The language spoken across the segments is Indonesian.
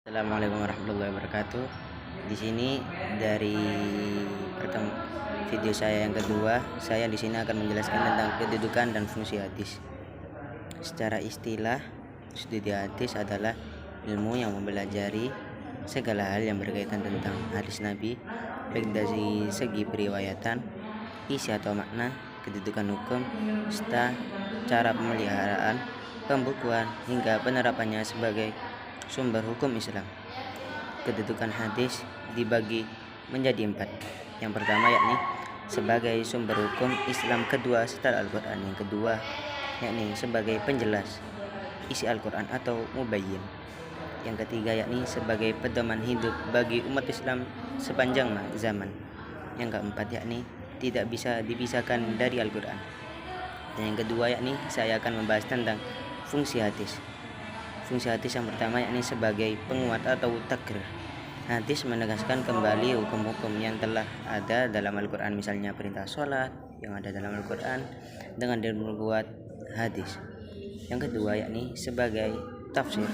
Assalamualaikum warahmatullahi wabarakatuh. Di sini dari video saya yang kedua, saya di sini akan menjelaskan tentang kedudukan dan fungsi hadis. Secara istilah, studi hadis adalah ilmu yang mempelajari segala hal yang berkaitan tentang hadis Nabi, baik dari segi periwayatan, isi atau makna, kedudukan hukum, serta cara pemeliharaan, pembukuan, hingga penerapannya sebagai sumber hukum Islam. Kedudukan hadis dibagi menjadi 4. Yang pertama yakni sebagai sumber hukum Islam, kedua setelah Al-Quran, yang kedua yakni sebagai penjelas isi Al-Quran atau mubayyin, yang ketiga yakni sebagai pedoman hidup bagi umat Islam sepanjang zaman, yang keempat yakni tidak bisa dipisahkan dari Al-Quran, dan yang kedua yakni saya akan membahas tentang fungsi hadis. Fungsi hadis yang pertama yakni sebagai penguat atau takrir. Hadis menegaskan kembali hukum-hukum yang telah ada dalam Al-Quran, misalnya perintah sholat yang ada dalam Al-Quran dengan dibuat hadis. Yang kedua yakni sebagai tafsir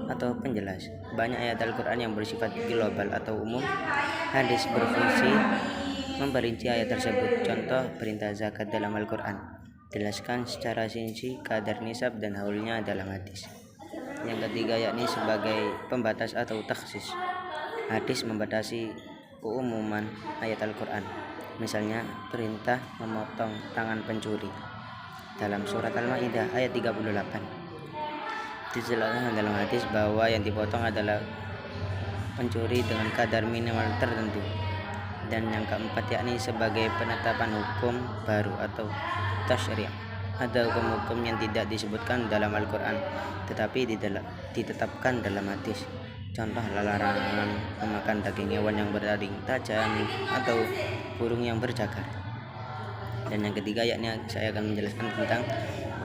atau penjelas. Banyak ayat Al-Quran yang bersifat global atau umum. Hadis berfungsi memperinci ayat tersebut. Contoh perintah zakat dalam Al-Quran jelaskan secara rinci kadar nisab dan haulnya dalam hadis. Yang ketiga yakni sebagai pembatas atau takhsis. Hadis membatasi keumuman ayat Al-Quran, misalnya perintah memotong tangan pencuri dalam surat Al-Maidah ayat 38. Dijelaskan dalam hadis bahwa yang dipotong adalah pencuri dengan kadar minimal tertentu. Dan yang keempat yakni sebagai penetapan hukum baru atau tasyri'. Ada hukum-hukum yang tidak disebutkan dalam Al-Quran tetapi ditetapkan dalam hadis. Contoh larangan memakan daging hewan yang berdaging tajam atau burung yang bercakar. Dan yang ketiga yakni saya akan menjelaskan tentang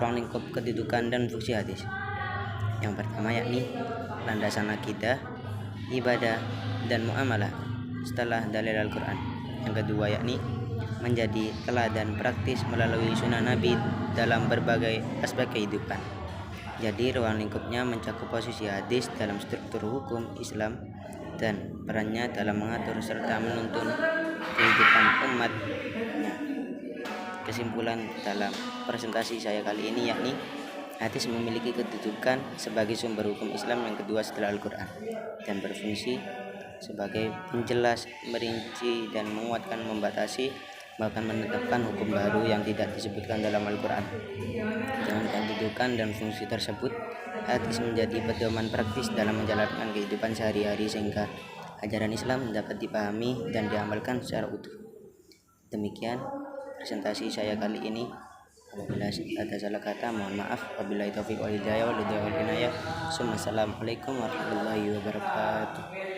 ruang lingkup kedudukan dan fungsi hadis. Yang pertama yakni landasan akidah, ibadah, dan muamalah setelah dalil Al-Quran. Yang kedua yakni menjadi teladan praktis melalui sunnah Nabi dalam berbagai aspek kehidupan. Jadi ruang lingkupnya mencakup posisi hadis dalam struktur hukum Islam dan perannya dalam mengatur serta menuntun kehidupan umatnya. Kesimpulan dalam presentasi saya kali ini yakni hadis memiliki kedudukan sebagai sumber hukum Islam yang kedua setelah Al-Quran dan berfungsi sebagai penjelas, merinci dan menguatkan, membatasi, bahkan menetapkan hukum baru yang tidak disebutkan dalam Al-Quran. Dengan kedudukan dan fungsi tersebut, hadis menjadi pedoman praktis dalam menjalankan kehidupan sehari-hari sehingga ajaran Islam dapat dipahami dan diamalkan secara utuh. Demikian presentasi saya kali ini. Apabila ada salah kata mohon maaf. Wabillahi taufiq wal hidayah wal inayah. Assalamualaikum warahmatullahi wabarakatuh.